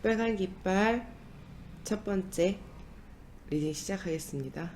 빨간 깃발 첫 번째 리딩 시작하겠습니다.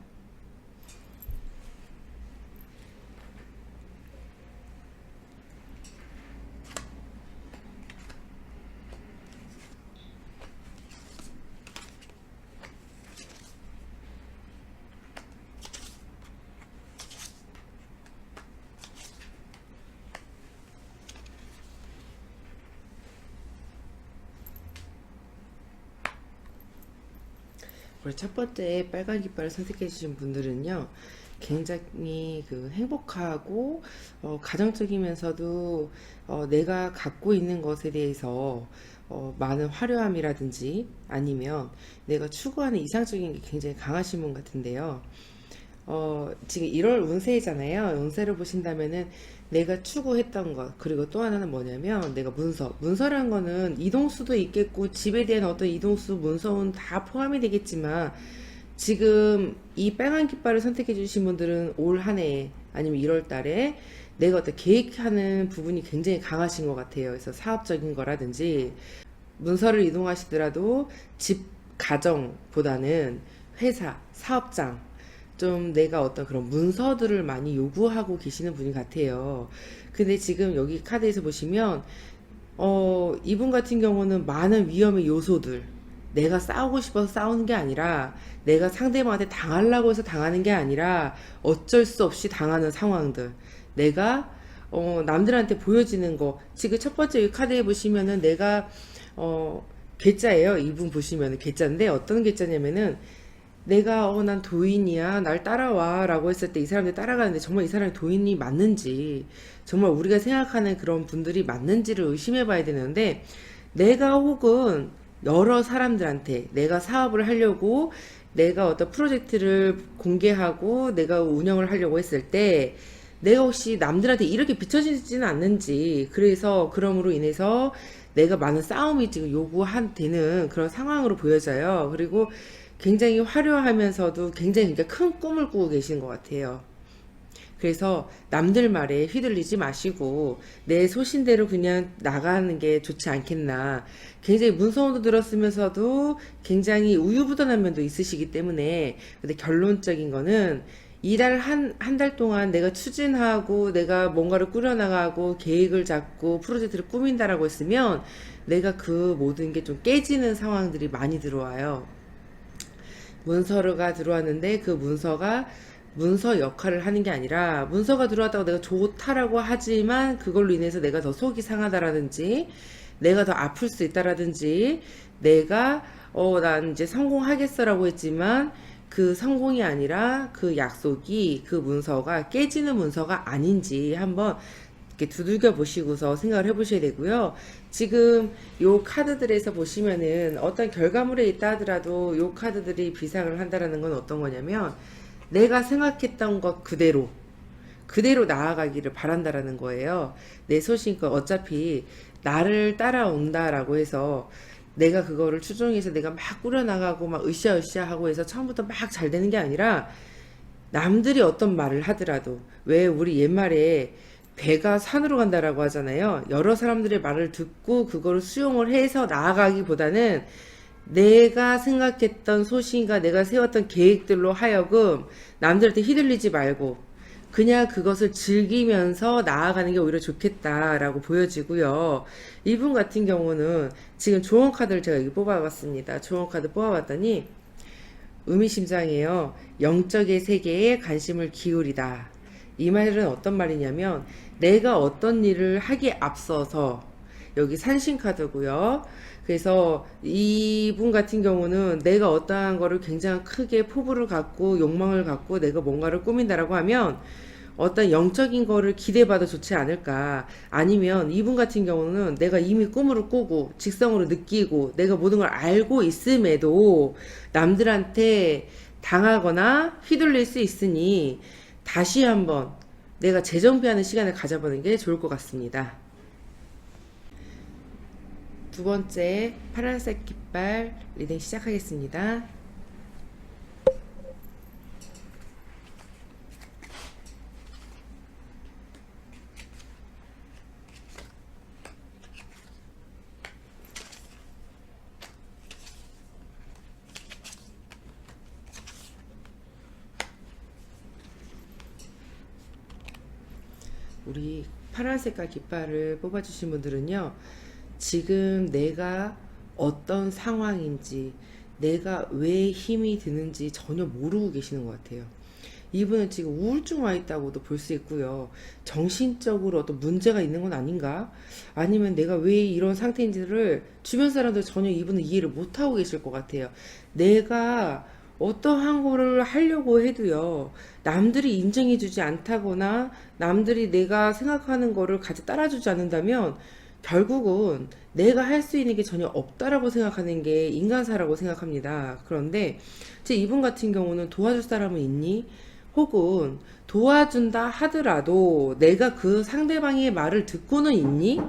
우리 첫 번째 빨간 깃발을 선택해 주신 분들은요, 굉장히 행복하고 가정적이면서도 내가 갖고 있는 것에 대해서 많은 화려함이라든지 아니면 내가 추구하는 이상적인 게 굉장히 강하신 분 같은데요. 지금 1월 운세잖아요. 운세를 보신다면은 내가 추구했던 것, 그리고 또 하나는 뭐냐면 내가 문서라는 거는 이동수도 있겠고 집에 대한 어떤 이동수, 문서는 다 포함이 되겠지만 지금 이 빨간 깃발을 선택해 주신 분들은 올 한 해 아니면 1월 달에 내가 어떤 계획하는 부분이 굉장히 강하신 것 같아요. 그래서 사업적인 거라든지 문서를 이동하시더라도 집, 가정보다는 회사, 사업장, 좀 내가 어떤 그런 문서들을 많이 요구하고 계시는 분이 같아요. 근데 지금 여기 카드에서 보시면, 이분 같은 경우는 많은 위험의 요소들, 내가 싸우고 싶어서 싸우는 게 아니라, 내가 상대방한테 당하려고 해서 당하는 게 아니라, 어쩔 수 없이 당하는 상황들, 내가, 남들한테 보여지는 거, 지금 첫 번째 이 카드에 보시면은 내가, 괴짜예요. 이분 보시면은 괴짜인데, 어떤 괴짜냐면은, 내가 난 도인이야 날 따라와 라고 했을 때 이 사람들이 따라가는데 정말 이 사람이 도인이 맞는지 정말 우리가 생각하는 그런 분들이 맞는지를 의심해 봐야 되는데 내가 혹은 여러 사람들한테 내가 사업을 하려고 내가 어떤 프로젝트를 공개하고 내가 운영을 하려고 했을 때 내가 혹시 남들한테 이렇게 비춰지지는 않는지 그래서 그럼으로 인해서 내가 많은 싸움이 지금 요구한 되는 그런 상황으로 보여져요. 그리고 굉장히 화려하면서도 굉장히 큰 꿈을 꾸고 계신 것 같아요. 그래서 남들 말에 휘둘리지 마시고 내 소신대로 그냥 나가는 게 좋지 않겠나. 굉장히 문서원도 들었으면서도 굉장히 우유부단한 면도 있으시기 때문에 근데 결론적인 거는 이달 한 달 동안 내가 추진하고 내가 뭔가를 꾸려나가고 계획을 잡고 프로젝트를 꾸민다라고 했으면 내가 그 모든 게 좀 깨지는 상황들이 많이 들어와요. 문서가 들어왔는데 그 문서가 문서 역할을 하는 게 아니라 문서가 들어왔다고 내가 좋다라고 하지만 그걸로 인해서 내가 더 속이 상하다라든지 내가 더 아플 수 있다라든지 내가 난 이제 성공하겠어라고 했지만 그 성공이 아니라 그 약속이 그 문서가 깨지는 문서가 아닌지 한번 이렇게 두들겨 보시고서 생각을 해보셔야 되고요. 지금 요 카드들에서 보시면은 어떤 결과물에 있다 하더라도 요 카드들이 비상을 한다라는 건 어떤 거냐면 내가 생각했던 것 그대로 나아가기를 바란다라는 거예요. 내 소신껏 어차피 나를 따라온다라고 해서 내가 그거를 추종해서 내가 막 꾸려나가고 막 으쌰으쌰 하고 해서 처음부터 막 잘 되는 게 아니라 남들이 어떤 말을 하더라도 왜 우리 옛말에 배가 산으로 간다라고 하잖아요. 여러 사람들의 말을 듣고 그거를 수용을 해서 나아가기보다는 내가 생각했던 소신과 내가 세웠던 계획들로 하여금 남들한테 휘둘리지 말고 그냥 그것을 즐기면서 나아가는 게 오히려 좋겠다라고 보여지고요. 이분 같은 경우는 지금 조언 카드를 제가 여기 뽑아봤습니다. 조언 카드 뽑아봤더니 의미심장해요. 영적의 세계에 관심을 기울이다. 이 말은 어떤 말이냐면 내가 어떤 일을 하기에 앞서서 여기 산신카드고요. 그래서 이분 같은 경우는 내가 어떠한 거를 굉장히 크게 포부를 갖고 욕망을 갖고 내가 뭔가를 꾸민다라고 하면 어떤 영적인 거를 기대봐도 좋지 않을까. 아니면 이분 같은 경우는 내가 이미 꿈으로 꾸고 직성으로 느끼고 내가 모든 걸 알고 있음에도 남들한테 당하거나 휘둘릴 수 있으니 다시 한번 내가 재정비하는 시간을 가져보는 게 좋을 것 같습니다. 두 번째 파란색 깃발 리딩 시작하겠습니다. 우리 파란 색깔 깃발을 뽑아주신 분들은요, 지금 내가 어떤 상황인지, 내가 왜 힘이 드는지 전혀 모르고 계시는 것 같아요. 이분은 지금 우울증 와 있다고도 볼 수 있고요. 정신적으로 어떤 문제가 있는 건 아닌가? 아니면 내가 왜 이런 상태인지를 주변 사람들 전혀 이분은 이해를 못하고 계실 것 같아요. 내가 어떠한 거를 하려고 해도요, 남들이 인정해주지 않다거나 남들이 내가 생각하는 거를 같이 따라주지 않는다면 결국은 내가 할 수 있는 게 전혀 없다라고 생각하는 게 인간사라고 생각합니다. 그런데 제 이분 같은 경우는 도와줄 사람은 있니? 혹은 도와준다 하더라도 내가 그 상대방의 말을 듣고는 있니?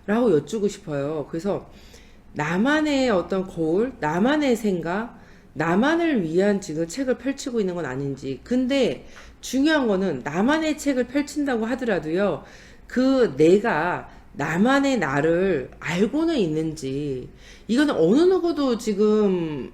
라고 여쭈고 싶어요. 그래서 나만의 어떤 거울, 나만의 생각, 나만을 위한 지금 책을 펼치고 있는 건 아닌지. 근데 중요한 거는 나만의 책을 펼친다고 하더라도요, 그 내가 나만의 나를 알고는 있는지. 이거는 어느 누구도 지금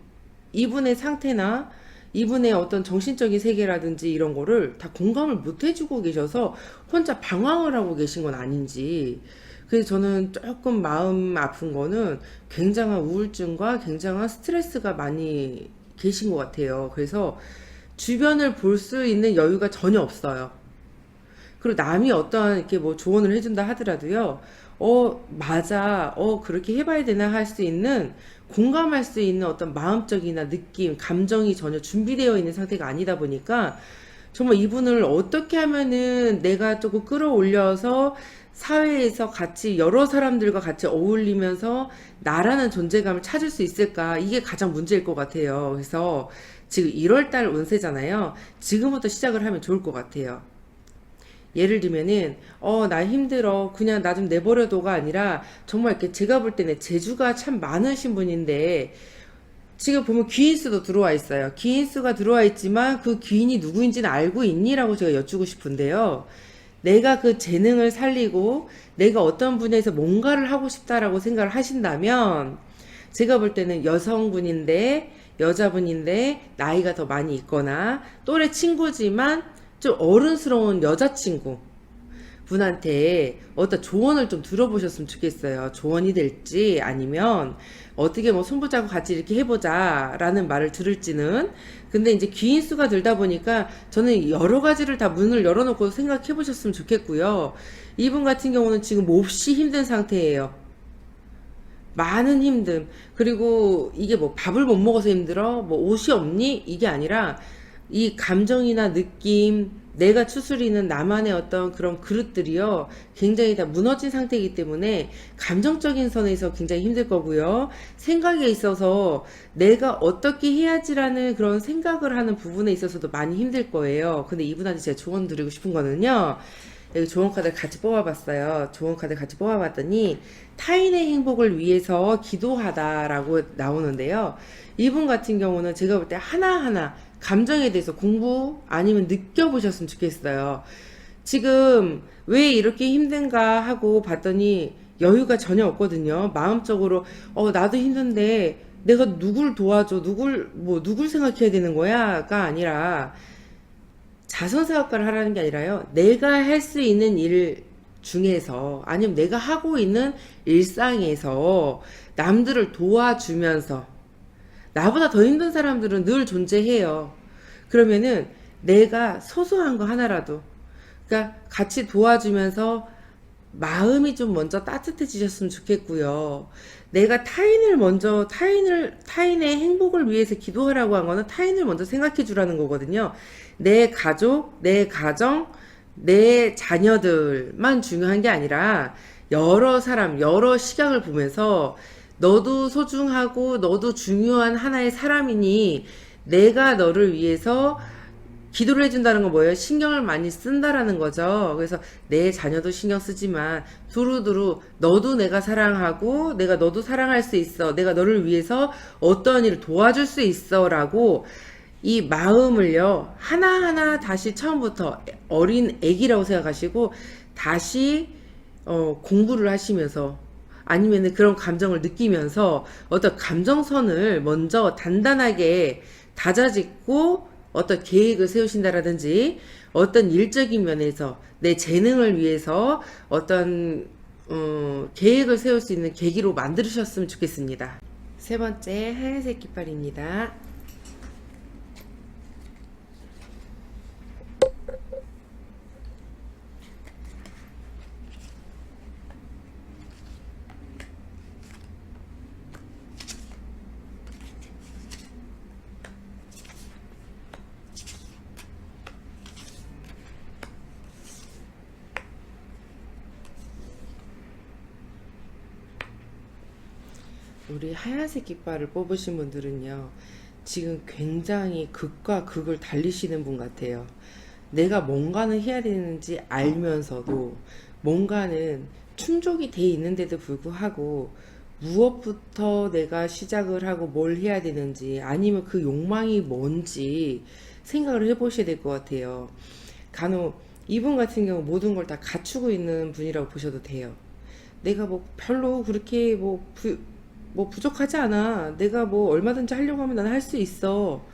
이분의 상태나 이분의 어떤 정신적인 세계라든지 이런 거를 다 공감을 못 해주고 계셔서 혼자 방황을 하고 계신 건 아닌지. 그래서 저는 조금 마음 아픈 거는 굉장한 우울증과 굉장한 스트레스가 많이 계신 것 같아요. 그래서 주변을 볼 수 있는 여유가 전혀 없어요. 그리고 남이 어떠한 이렇게 뭐 조언을 해준다 하더라도요, 맞아, 그렇게 해봐야 되나 할 수 있는, 공감할 수 있는 어떤 마음적이나 느낌, 감정이 전혀 준비되어 있는 상태가 아니다 보니까, 정말 이분을 어떻게 하면은 내가 조금 끌어올려서 사회에서 같이 여러 사람들과 같이 어울리면서 나라는 존재감을 찾을 수 있을까? 이게 가장 문제일 것 같아요. 그래서 지금 1월달 운세잖아요. 지금부터 시작을 하면 좋을 것 같아요. 예를 들면은 나 힘들어 그냥 나 좀 내버려둬가 아니라 정말 이렇게 제가 볼 때는 재주가 참 많으신 분인데 지금 보면 귀인수도 들어와 있어요. 귀인수가 들어와 있지만 그 귀인이 누구인지는 알고 있니라고 제가 여쭈고 싶은데요. 내가 그 재능을 살리고 내가 어떤 분야에서 뭔가를 하고 싶다라고 생각을 하신다면 제가 볼 때는 여성분인데 여자분인데 나이가 더 많이 있거나 또래 친구지만 좀 어른스러운 여자친구 분한테 어떤 조언을 좀 들어보셨으면 좋겠어요. 조언이 될지 아니면 어떻게 뭐 손붙잡고 같이 이렇게 해보자 라는 말을 들을지는. 근데 이제 귀인수가 들다 보니까 저는 여러 가지를 다 문을 열어놓고 생각해 보셨으면 좋겠고요. 이분 같은 경우는 지금 몹시 힘든 상태예요. 많은 힘듦. 그리고 이게 뭐 밥을 못 먹어서 힘들어? 뭐 옷이 없니? 이게 아니라 이 감정이나 느낌, 내가 추스리는 나만의 어떤 그런 그릇들이요, 굉장히 다 무너진 상태이기 때문에 감정적인 선에서 굉장히 힘들 거고요. 생각에 있어서 내가 어떻게 해야지라는 그런 생각을 하는 부분에 있어서도 많이 힘들 거예요. 근데 이분한테 제가 조언 드리고 싶은 거는요, 여기 조언 카드를 같이 뽑아봤어요. 조언 카드 같이 뽑아봤더니 타인의 행복을 위해서 기도하다라고 나오는데요. 이분 같은 경우는 제가 볼 때 하나하나 감정에 대해서 공부 아니면 느껴보셨으면 좋겠어요. 지금 왜 이렇게 힘든가 하고 봤더니 여유가 전혀 없거든요. 마음적으로 나도 힘든데 내가 누굴 도와줘, 누굴 생각해야 되는 거야가 아니라 자선사업가를 하라는 게 아니라요. 내가 할 수 있는 일 중에서 아니면 내가 하고 있는 일상에서 남들을 도와주면서 나보다 더 힘든 사람들은 늘 존재해요. 그러면은 내가 소소한 거 하나라도, 그러니까 같이 도와주면서 마음이 좀 먼저 따뜻해지셨으면 좋겠고요. 내가 타인의 행복을 위해서 기도하라고 한 거는 타인을 먼저 생각해 주라는 거거든요. 내 가족, 내 가정, 내 자녀들만 중요한 게 아니라 여러 사람, 여러 시각을 보면서 너도 소중하고 너도 중요한 하나의 사람이니 내가 너를 위해서 기도를 해준다는 건 뭐예요? 신경을 많이 쓴다라는 거죠. 그래서 내 자녀도 신경 쓰지만 두루두루 너도 내가 사랑하고 내가 너도 사랑할 수 있어. 내가 너를 위해서 어떤 일을 도와줄 수 있어 라고 이 마음을요, 하나하나 다시 처음부터 어린 애기라고 생각하시고 다시 공부를 하시면서 아니면 그런 감정을 느끼면서 어떤 감정선을 먼저 단단하게 다져짓고 어떤 계획을 세우신다라든지 어떤 일적인 면에서 내 재능을 위해서 어떤 계획을 세울 수 있는 계기로 만드셨으면 좋겠습니다. 세 번째 하얀색 깃발입니다. 우리 하얀색 깃발을 뽑으신 분들은요, 지금 굉장히 극과 극을 달리시는 분 같아요. 내가 뭔가는 해야 되는지 알면서도 뭔가는 충족이 돼 있는데도 불구하고 무엇부터 내가 시작을 하고 뭘 해야 되는지 아니면 그 욕망이 뭔지 생각을 해보셔야 될 것 같아요. 간혹 이분 같은 경우 모든 걸 다 갖추고 있는 분이라고 보셔도 돼요. 내가 뭐 별로 그렇게 뭐 부족하지 않아. 내가 뭐 얼마든지 하려고 하면 나는 할 수 있어.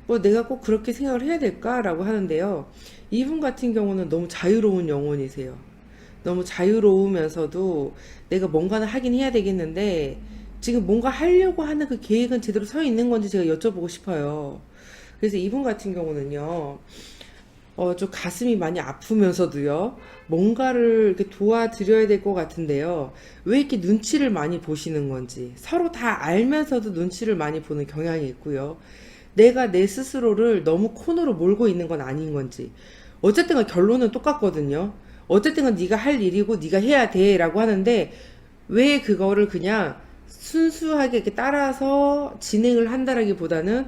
뭐 내가 꼭 그렇게 생각을 해야 될까라고 하는데요. 이분 같은 경우는 너무 자유로운 영혼이세요. 너무 자유로우면서도 내가 뭔가는 하긴 해야 되겠는데 지금 뭔가 하려고 하는 그 계획은 제대로 서 있는 건지 제가 여쭤보고 싶어요. 그래서 이분 같은 경우는요. 좀 가슴이 많이 아프면서도요, 뭔가를 이렇게 도와드려야 될 것 같은데요. 왜 이렇게 눈치를 많이 보시는 건지, 서로 다 알면서도 눈치를 많이 보는 경향이 있고요. 내가 내 스스로를 너무 코너로 몰고 있는 건 아닌 건지. 어쨌든 간 결론은 똑같거든요. 어쨌든 간 네가 할 일이고 네가 해야 돼라고 하는데 왜 그거를 그냥 순수하게 이렇게 따라서 진행을 한다라기보다는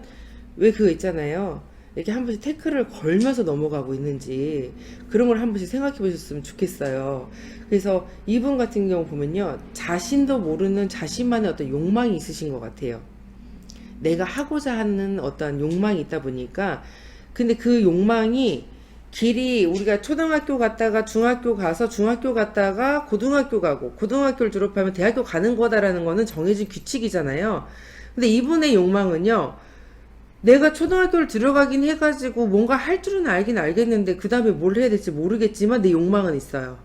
왜 그거 있잖아요. 이렇게 한 번씩 태클을 걸면서 넘어가고 있는지 그런 걸 한 번씩 생각해 보셨으면 좋겠어요. 그래서 이분 같은 경우 보면요. 자신도 모르는 자신만의 어떤 욕망이 있으신 것 같아요. 내가 하고자 하는 어떤 욕망이 있다 보니까 근데 그 욕망이 길이 우리가 초등학교 갔다가 중학교 가서 중학교 갔다가 고등학교 가고 고등학교를 졸업하면 대학교 가는 거다라는 거는 정해진 규칙이잖아요. 근데 이분의 욕망은요. 내가 초등학교를 들어가긴 해가지고 뭔가 할 줄은 알긴 알겠는데 그 다음에 뭘 해야 될지 모르겠지만 내 욕망은 있어요.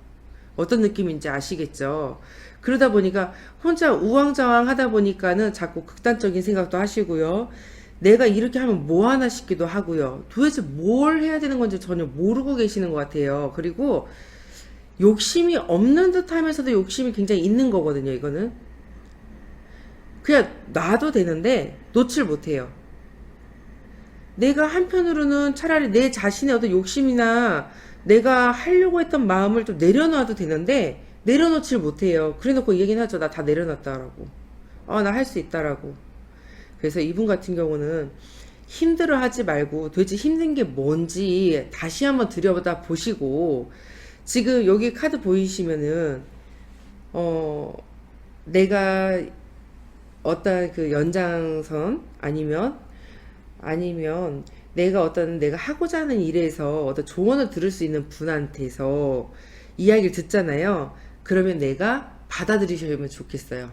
어떤 느낌인지 아시겠죠? 그러다 보니까 혼자 우왕좌왕 하다 보니까는 자꾸 극단적인 생각도 하시고요. 내가 이렇게 하면 뭐 하나 싶기도 하고요. 도대체 뭘 해야 되는 건지 전혀 모르고 계시는 것 같아요. 그리고 욕심이 없는 듯 하면서도 욕심이 굉장히 있는 거거든요, 이거는. 그냥 놔도 되는데 놓질 못해요. 내가 한편으로는 차라리 내 자신의 어떤 욕심이나 내가 하려고 했던 마음을 좀 내려놔도 되는데 내려놓질 못해요. 그래놓고 얘기는 하죠. 나 다 내려놨다라고. 나 할 수 있다라고. 그래서 이분 같은 경우는 힘들어 하지 말고 도대체 힘든 게 뭔지 다시 한번 들여다 보시고 지금 여기 카드 보이시면은 어 내가 어떤 그 연장선 아니면 내가 하고자 하는 일에서 어떤 조언을 들을 수 있는 분한테서 이야기를 듣잖아요. 그러면 내가 받아들이시면 좋겠어요.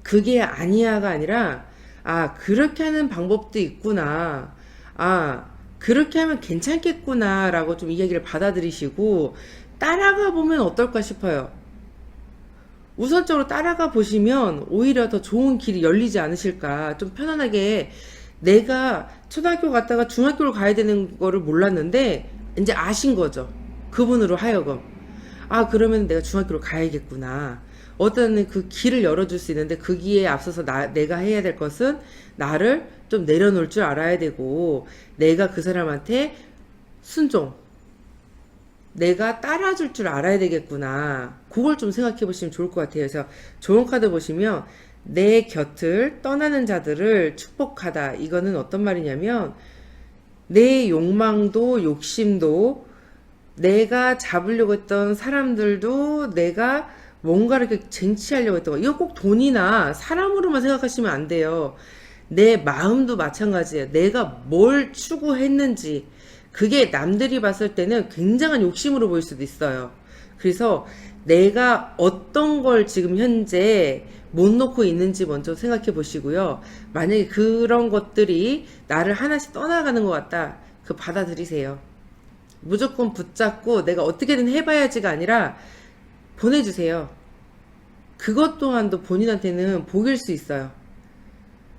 그게 아니야가 아니라 그렇게 하는 방법도 있구나. 그렇게 하면 괜찮겠구나 라고 좀 이야기를 받아들이시고 따라가 보면 어떨까 싶어요. 우선적으로 따라가 보시면 오히려 더 좋은 길이 열리지 않으실까. 좀 편안하게 내가 초등학교 갔다가 중학교를 가야 되는 거를 몰랐는데 이제 아신 거죠. 그분으로 하여금. 그러면 내가 중학교를 가야겠구나. 어떤 그 길을 열어줄 수 있는데 그 길에 앞서서 내가 해야 될 것은 나를 좀 내려놓을 줄 알아야 되고 내가 그 사람한테 순종, 내가 따라줄 줄 알아야 되겠구나. 그걸 좀 생각해 보시면 좋을 것 같아요. 그래서 좋은 카드 보시면 내 곁을 떠나는 자들을 축복하다. 이거는 어떤 말이냐면 내 욕망도 욕심도 내가 잡으려고 했던 사람들도 내가 뭔가를 이렇게 쟁취하려고 했던 거. 이거 꼭 돈이나 사람으로만 생각하시면 안 돼요. 내 마음도 마찬가지예요. 내가 뭘 추구했는지 그게 남들이 봤을 때는 굉장한 욕심으로 보일 수도 있어요. 그래서 내가 어떤 걸 지금 현재 못 놓고 있는지 먼저 생각해 보시고요. 만약에 그런 것들이 나를 하나씩 떠나가는 것 같다. 그 받아들이세요. 무조건 붙잡고 내가 어떻게든 해봐야지가 아니라 보내주세요. 그것 또한도 본인한테는 복일 수 있어요.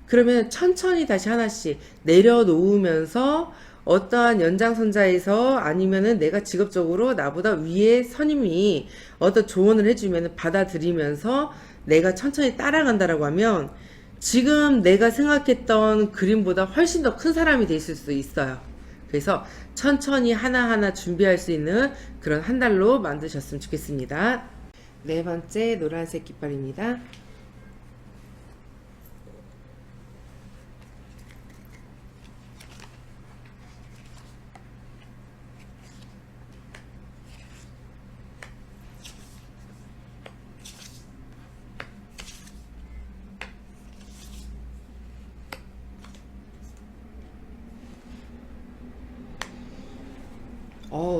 그러면 천천히 다시 하나씩 내려놓으면서 어떠한 연장선자에서 아니면은 내가 직업적으로 나보다 위에 선임이 어떤 조언을 해주면 받아들이면서 내가 천천히 따라간다라고 하면 지금 내가 생각했던 그림보다 훨씬 더 큰 사람이 될 수 있어요. 그래서 천천히 하나하나 준비할 수 있는 그런 한 달로 만드셨으면 좋겠습니다. 네 번째 노란색 깃발입니다.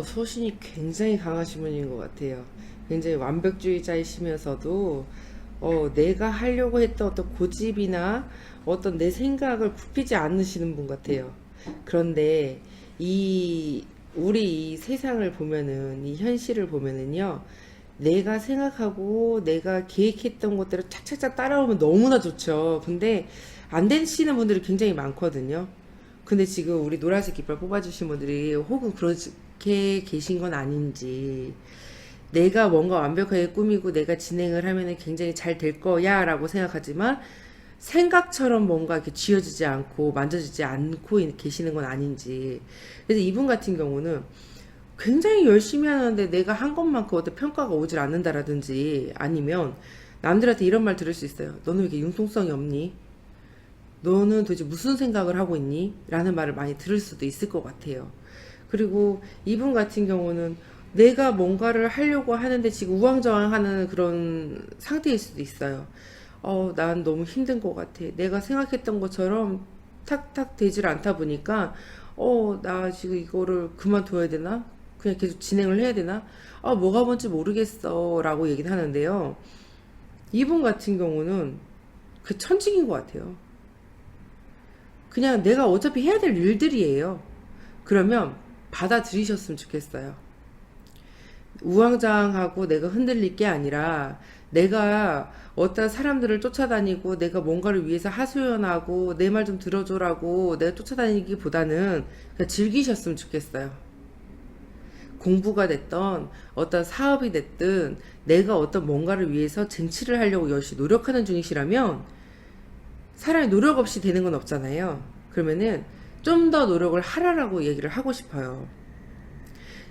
소신이 굉장히 강하신 분인 것 같아요. 굉장히 완벽주의자이시면서도, 내가 하려고 했던 어떤 고집이나 어떤 내 생각을 굽히지 않으시는 분 같아요. 그런데, 우리 이 세상을 보면은, 이 현실을 보면은요, 내가 생각하고 내가 계획했던 것대로 착착착 따라오면 너무나 좋죠. 근데 안 되시는 분들이 굉장히 많거든요. 근데 지금 우리 노란색 깃발 뽑아주신 분들이 혹은 그렇게 계신 건 아닌지, 내가 뭔가 완벽하게 꾸미고 내가 진행을 하면 굉장히 잘 될 거야 라고 생각하지만 생각처럼 뭔가 이렇게 쥐어지지 않고 만져지지 않고 계시는 건 아닌지. 그래서 이분 같은 경우는 굉장히 열심히 하는데 내가 한 것만큼 어떤 평가가 오질 않는다라든지, 아니면 남들한테 이런 말 들을 수 있어요. 너는 왜 이렇게 융통성이 없니? 너는 도대체 무슨 생각을 하고 있니? 라는 말을 많이 들을 수도 있을 것 같아요. 그리고 이분 같은 경우는 내가 뭔가를 하려고 하는데 지금 우왕좌왕하는 그런 상태일 수도 있어요. 난 너무 힘든 것 같아. 내가 생각했던 것처럼 탁탁 되질 않다 보니까, 나 지금 이거를 그만둬야 되나? 그냥 계속 진행을 해야 되나? 뭐가 뭔지 모르겠어. 라고 얘기를 하는데요. 이분 같은 경우는 그 천직인 것 같아요. 그냥 내가 어차피 해야 될 일들이에요. 그러면 받아들이셨으면 좋겠어요. 우왕좌왕하고 내가 흔들릴 게 아니라 내가 어떤 사람들을 쫓아다니고 내가 뭔가를 위해서 하소연하고 내 말 좀 들어줘라고 내가 쫓아다니기보다는 그냥 즐기셨으면 좋겠어요. 공부가 됐던 어떤 사업이 됐든 내가 어떤 뭔가를 위해서 쟁취를 하려고 열심히 노력하는 중이시라면 사람이 노력 없이 되는 건 없잖아요. 그러면은 좀 더 노력을 하라라고 얘기를 하고 싶어요.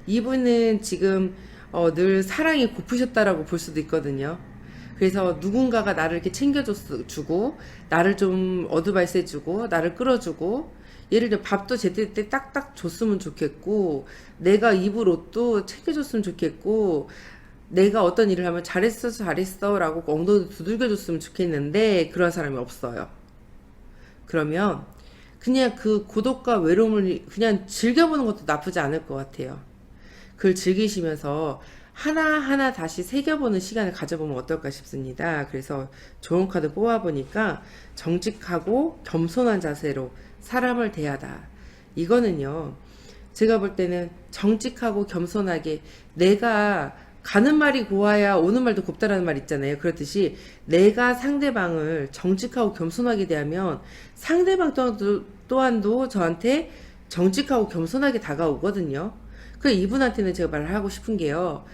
이분은 지금 늘 사랑이 고프셨다라고 볼 수도 있거든요. 그래서 누군가가 나를 이렇게 챙겨주고, 나를 좀 어드바이스해주고, 나를 끌어주고, 예를 들어 밥도 제때 때 딱딱 줬으면 좋겠고, 내가 입을 옷도 챙겨줬으면 좋겠고, 내가 어떤 일을 하면 잘했어, 잘했어 라고 엉덩이 두들겨줬으면 좋겠는데, 그런 사람이 없어요. 그러면 그냥 그 고독과 외로움을 그냥 즐겨보는 것도 나쁘지 않을 것 같아요. 그걸 즐기시면서 하나하나 다시 새겨보는 시간을 가져보면 어떨까 싶습니다. 그래서 좋은 카드 뽑아보니까 정직하고 겸손한 자세로 사람을 대하다. 이거는요, 제가 볼 때는 정직하고 겸손하게 내가 가는 말이 고와야 오는 말도 곱다라는 말 있잖아요. 그렇듯이 내가 상대방을 정직하고 겸손하게 대하면 상대방 또한도 저한테 정직하고 겸손하게 다가오거든요. 그 이분한테는 제가 말을 하고 싶은 게요.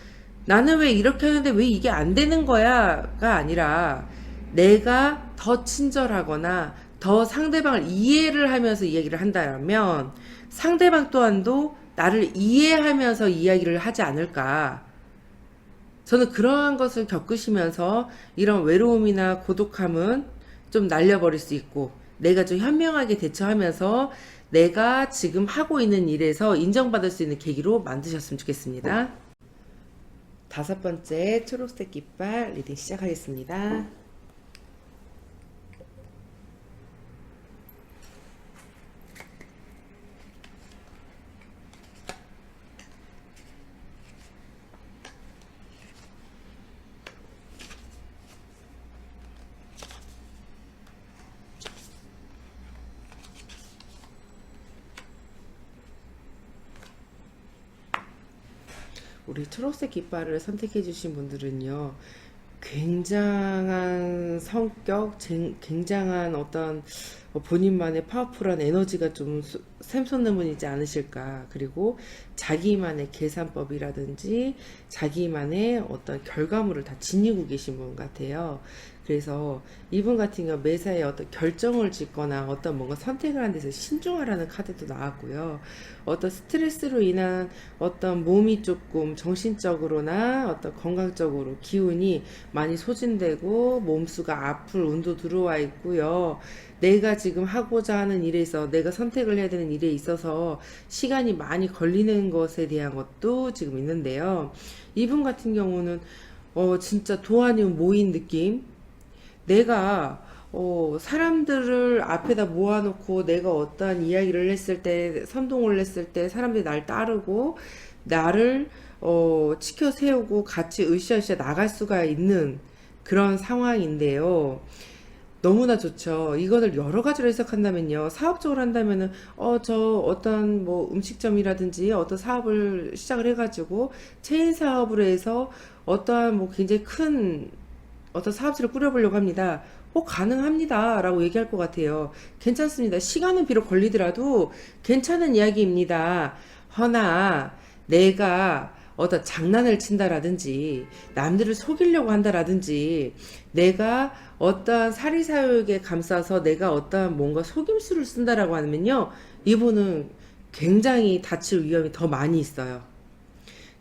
나는 왜 이렇게 하는데 왜 이게 안 되는 거야가 아니라 내가 더 친절하거나 더 상대방을 이해를 하면서 이야기를 한다면 상대방 또한도 나를 이해하면서 이야기를 하지 않을까. 저는 그러한 것을 겪으시면서 이런 외로움이나 고독함은 좀 날려버릴 수 있고 내가 좀 현명하게 대처하면서 내가 지금 하고 있는 일에서 인정받을 수 있는 계기로 만드셨으면 좋겠습니다. 다섯 번째 초록색 깃발 리딩 시작하겠습니다. 우리 초록색 깃발을 선택해 주신 분들은요, 굉장한 성격, 굉장한 어떤 본인만의 파워풀한 에너지가 좀 샘솟는 분이지 않으실까. 그리고 자기만의 계산법이라든지 자기만의 어떤 결과물을 다 지니고 계신 분 같아요. 그래서 이분 같은 경우 매사에 어떤 결정을 짓거나 어떤 뭔가 선택을 하는 데서 신중하라는 카드도 나왔고요. 어떤 스트레스로 인한 어떤 몸이 조금 정신적으로나 어떤 건강적으로 기운이 많이 소진되고 몸수가 아플 운도 들어와 있고요. 내가 지금 하고자 하는 일에 있어 내가 선택을 해야 되는 일에 있어서 시간이 많이 걸리는 것에 대한 것도 지금 있는데요. 이분 같은 경우는 진짜 도안이면 모인 느낌. 내가 사람들을 앞에다 모아놓고 내가 어떠한 이야기를 했을 때, 선동을 했을 때 사람들이 날 따르고 나를 치켜 세우고 같이 으쌰으쌰 나갈 수가 있는 그런 상황인데요. 너무나 좋죠. 이거를 여러 가지로 해석한다면요. 사업적으로 한다면은, 저 어떤 뭐 음식점이라든지 어떤 사업을 시작을 해가지고 체인 사업으로 해서 어떠한 뭐 굉장히 큰 어떤 사업체를 꾸려보려고 합니다. 가능합니다. 라고 얘기할 것 같아요. 괜찮습니다. 시간은 비록 걸리더라도 괜찮은 이야기입니다. 허나 내가 어떤 장난을 친다라든지 남들을 속이려고 한다라든지 내가 어떤 사리사욕에 감싸서 내가 어떤 뭔가 속임수를 쓴다라고 하면요. 이분은 굉장히 다칠 위험이 더 많이 있어요.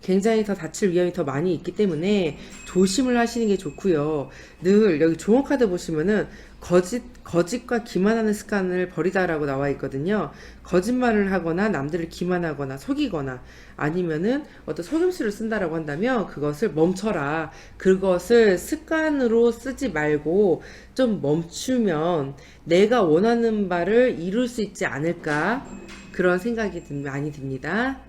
굉장히 더 다칠 위험이 더 많이 있기 때문에 조심을 하시는 게 좋고요. 늘 여기 종목 카드 보시면은 거짓과 기만하는 습관을 버리다라고 나와 있거든요. 거짓말을 하거나 남들을 기만하거나 속이거나 아니면은 어떤 속임수를 쓴다라고 한다면 그것을 멈춰라. 그것을 습관으로 쓰지 말고 좀 멈추면 내가 원하는 바를 이룰 수 있지 않을까 그런 생각이 많이 듭니다.